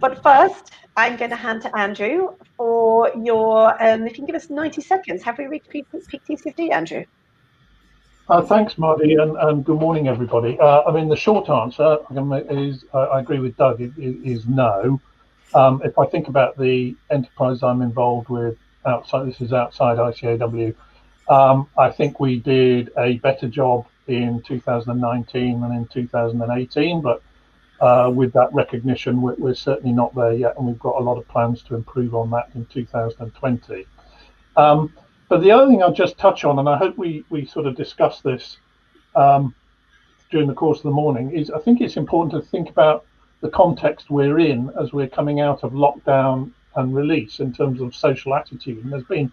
But first, I'm going to hand to Andrew for your, if you can give us 90 seconds. Have we reached peak TCFD, Andrew? Thanks, Mardi, and good morning, everybody. I mean, the short answer is I agree with Doug, is no. If I think about the enterprise I'm involved with outside, this is outside ICAW, I think we did a better job in 2019 than in 2018, but with that recognition, we're certainly not there yet, and we've got a lot of plans to improve on that in 2020. But the other thing I'll just touch on, and I hope we sort of discuss this during the course of the morning, is I think it's important to think about the context we're in as we're coming out of lockdown and release in terms of social attitude. And there's been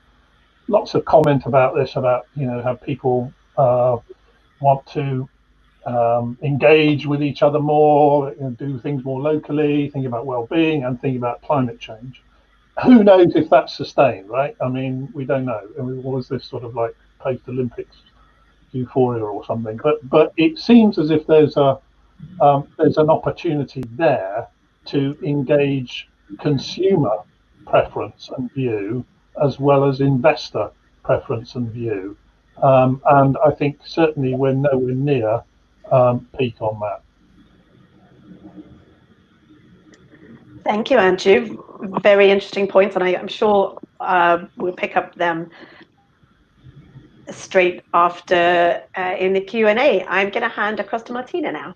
lots of comment about this, about how people want to engage with each other more, do things more locally, think about well-being and think about climate change. Who knows if that's sustained, right? I mean, we don't know. I mean, what is this sort of like post-Olympics euphoria or something? But it seems as if there's an opportunity there to engage consumer preference and view as well as investor preference and view. And I think certainly we're nowhere near peak on that. Thank you, Andrew. Very interesting points, and I'm sure we'll pick up them straight after in the Q&A. I'm going to hand across to Martina now.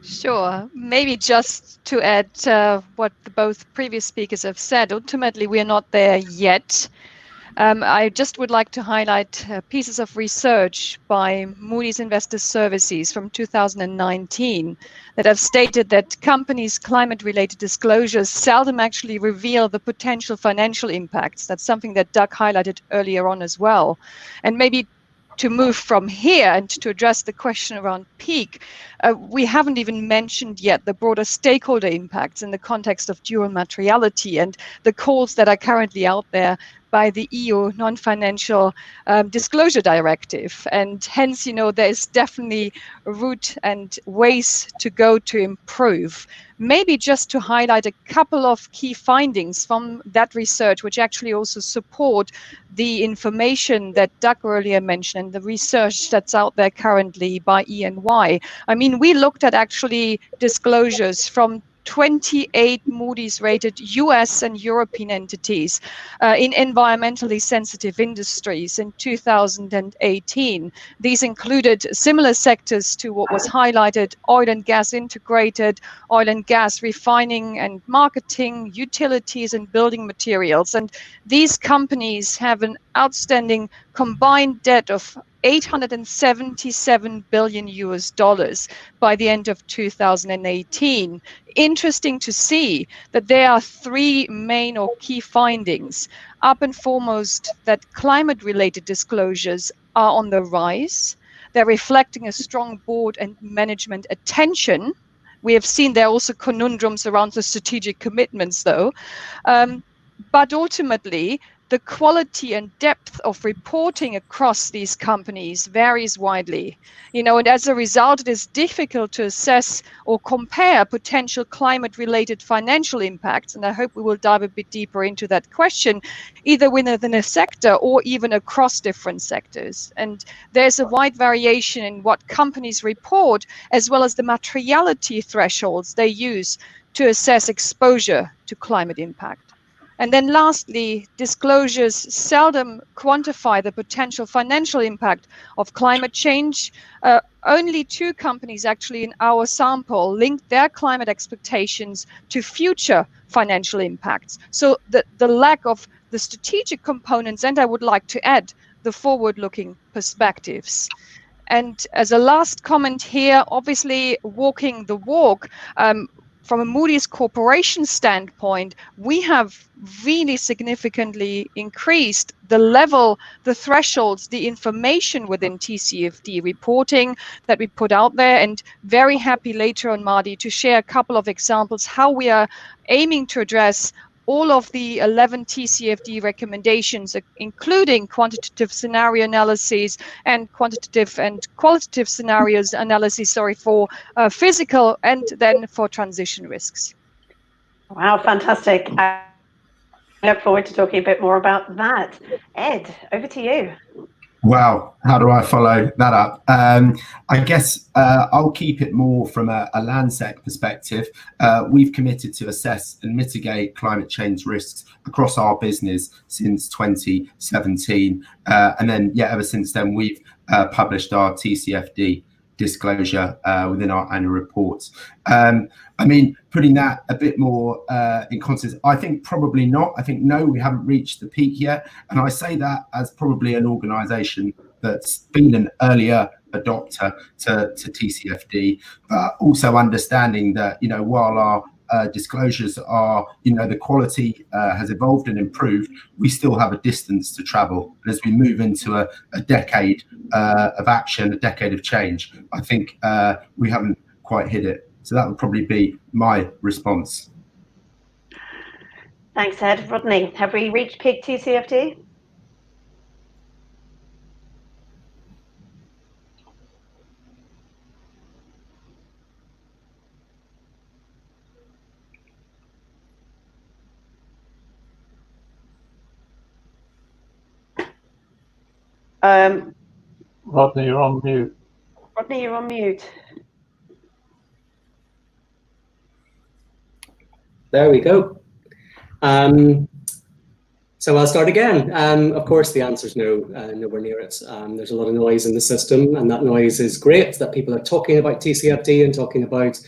Sure. Maybe just to add what both previous speakers have said, ultimately we're not there yet. I just would like to highlight pieces of research by Moody's Investor Services from 2019 that have stated that companies' climate-related disclosures seldom actually reveal the potential financial impacts. That's something that Doug highlighted earlier on as well. And maybe to move from here and to address the question around peak, we haven't even mentioned yet the broader stakeholder impacts in the context of dual materiality and the calls that are currently out there by the EU non-financial disclosure directive. And hence, there is definitely a route and ways to go to improve. Maybe just to highlight a couple of key findings from that research, which actually also support the information that Doug earlier mentioned and the research that's out there currently by E&Y. I mean, we looked at actually disclosures from 28 Moody's rated US and European entities in environmentally sensitive industries in 2018. These included similar sectors to what was highlighted: oil and gas integrated, oil and gas refining and marketing, utilities and building materials. And these companies have an outstanding combined debt of $877 billion by the end of 2018. Interesting to see that there are three main or key findings. Up and foremost, that climate-related disclosures are on the rise. They're reflecting a strong board and management attention. We have seen there are also conundrums around the strategic commitments, though. But ultimately, the quality and depth of reporting across these companies varies widely. And as a result, it is difficult to assess or compare potential climate-related financial impacts. And I hope we will dive a bit deeper into that question, either within a sector or even across different sectors. And there's a wide variation in what companies report, as well as the materiality thresholds they use to assess exposure to climate impact. And then lastly, disclosures seldom quantify the potential financial impact of climate change. Only 2 companies actually in our sample linked their climate expectations to future financial impacts. So the lack of the strategic components, and I would like to add the forward-looking perspectives. And as a last comment here, obviously walking the walk, from a Moody's Corporation standpoint, we have really significantly increased the level, the thresholds, the information within TCFD reporting that we put out there, and very happy later on, Mardi, to share a couple of examples how we are aiming to address all of the 11 TCFD recommendations, including quantitative scenario analyses and quantitative and qualitative scenarios analysis, for physical and then for transition risks. Wow, fantastic. I look forward to talking a bit more about that. Ed, over to you. Wow, how do I follow that up? I guess I'll keep it more from a LandSec perspective. We've committed to assess and mitigate climate change risks across our business since 2017. And then, ever since then, we've published our TCFD disclosure within our annual reports. I mean, putting that a bit more in context, I think probably not. I think, no, we haven't reached the peak yet. And I say that as probably an organisation that's been an earlier adopter to TCFD, but also understanding that, while our disclosures are, the quality has evolved and improved, we still have a distance to travel. And as we move into a decade of action, a decade of change, I think we haven't quite hit it. So that would probably be my response. Thanks, Ed. Rodney, have we reached peak TCFD? Rodney, you're on mute. Rodney, you're on mute. There we go. So I'll start again. Of course, the answer is no, nowhere near it. There's a lot of noise in the system, and that noise is great that people are talking about TCFD and talking about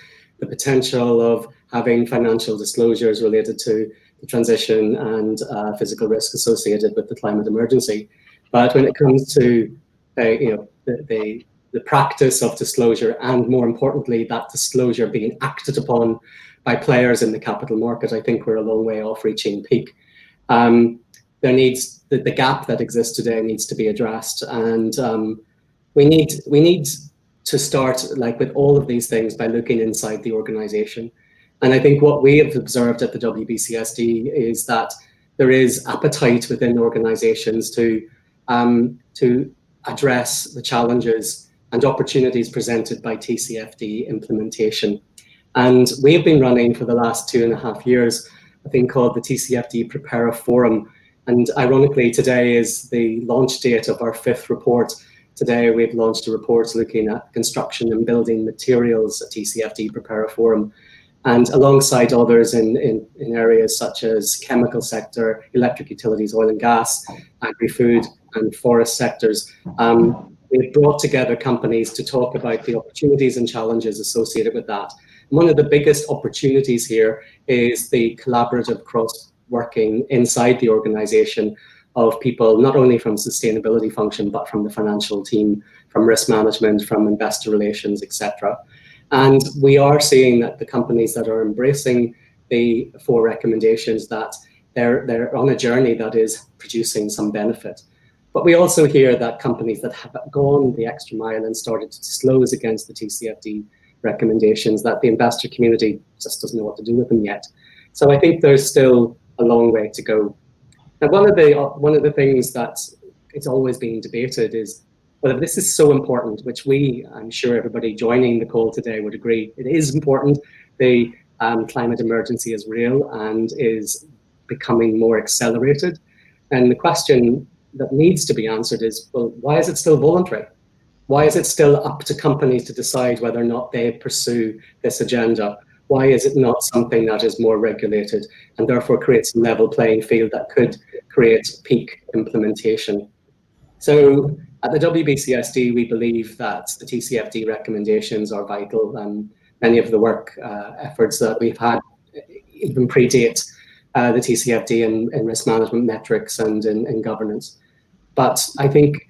the potential of having financial disclosures related to the transition and physical risk associated with the climate emergency. But when it comes to the practice of disclosure, and more importantly, that disclosure being acted upon by players in the capital market, I think we're a long way off reaching peak. There needs the gap that exists today needs to be addressed, and we need to start, like with all of these things, by looking inside the organisation. And I think what we have observed at the WBCSD is that there is appetite within organisations to address the challenges and opportunities presented by TCFD implementation. And we have been running for the last 2.5 years a thing called the TCFD Preparer Forum. And ironically, today is the launch date of our 5th report. Today, we've launched a report looking at construction and building materials at TCFD Preparer Forum. And alongside others in areas such as chemical sector, electric utilities, oil and gas, agri-food and forest sectors, we've brought together companies to talk about the opportunities and challenges associated with that. One of the biggest opportunities here is the collaborative cross-working inside the organisation of people, not only from sustainability function, but from the financial team, from risk management, from investor relations, etc. And we are seeing that the companies that are embracing the 4 recommendations, that they're on a journey that is producing some benefit. But we also hear that companies that have gone the extra mile and started to disclose against the TCFD recommendations, that the investor community just doesn't know what to do with them yet. So I think there's still a long way to go. And one of the things that it's always being debated is, well, if this is so important, which I'm sure everybody joining the call today would agree, it is important. The climate emergency is real and is becoming more accelerated. And the question that needs to be answered is, well, why is it still voluntary? Why is it still up to companies to decide whether or not they pursue this agenda? Why is it not something that is more regulated and therefore creates a level playing field that could create peak implementation? So at the WBCSD, we believe that the TCFD recommendations are vital, and many of the work efforts that we've had even predate the TCFD in risk management metrics and in governance. But I think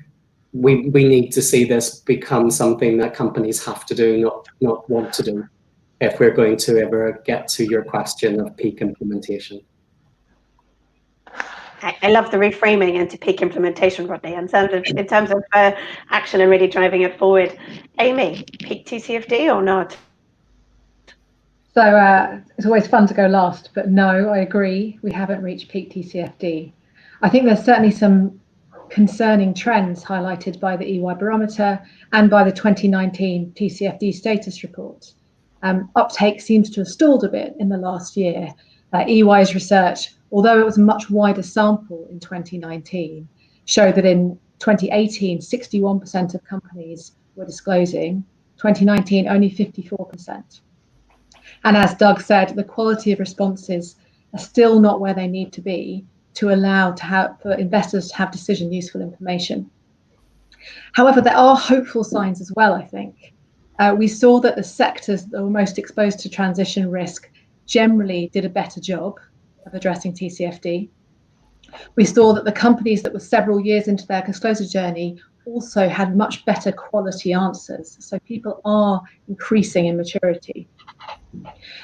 we need to see this become something that companies have to do, not want to do, if we're going to ever get to your question of peak implementation. I love the reframing into peak implementation, Rodney, in terms of action and really driving it forward. Amy, peak TCFD or not? So it's always fun to go last, but no, I agree. We haven't reached peak TCFD. I think there's certainly some concerning trends highlighted by the EY barometer and by the 2019 TCFD status report. Uptake seems to have stalled a bit in the last year, EY's research, although it was a much wider sample in 2019, showed that in 2018, 61% of companies were disclosing. 2019, only 54%. And as Doug said, the quality of responses are still not where they need to be to allow for investors to have decision useful information. However, there are hopeful signs as well, I think. We saw that the sectors that were most exposed to transition risk generally did a better job of addressing TCFD. We saw that the companies that were several years into their disclosure journey also had much better quality answers. So people are increasing in maturity.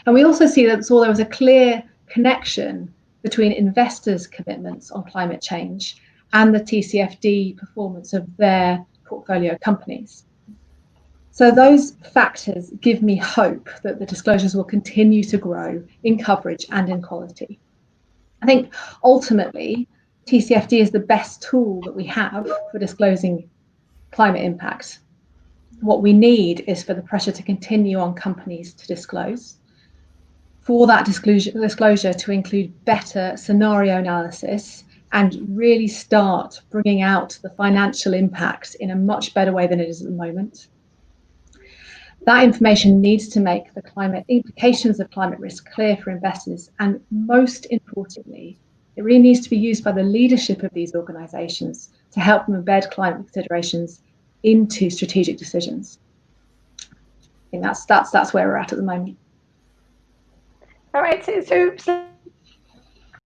And we also see that there was a clear connection between investors' commitments on climate change and the TCFD performance of their portfolio companies. So those factors give me hope that the disclosures will continue to grow in coverage and in quality. I think ultimately, TCFD is the best tool that we have for disclosing climate impact. What we need is for the pressure to continue on companies to disclose, for that disclosure to include better scenario analysis and really start bringing out the financial impacts in a much better way than it is at the moment. That information needs to make the climate implications of climate risk clear for investors, and most importantly, it really needs to be used by the leadership of these organisations to help them embed climate considerations into strategic decisions. I think that's where we're at the moment. All right, so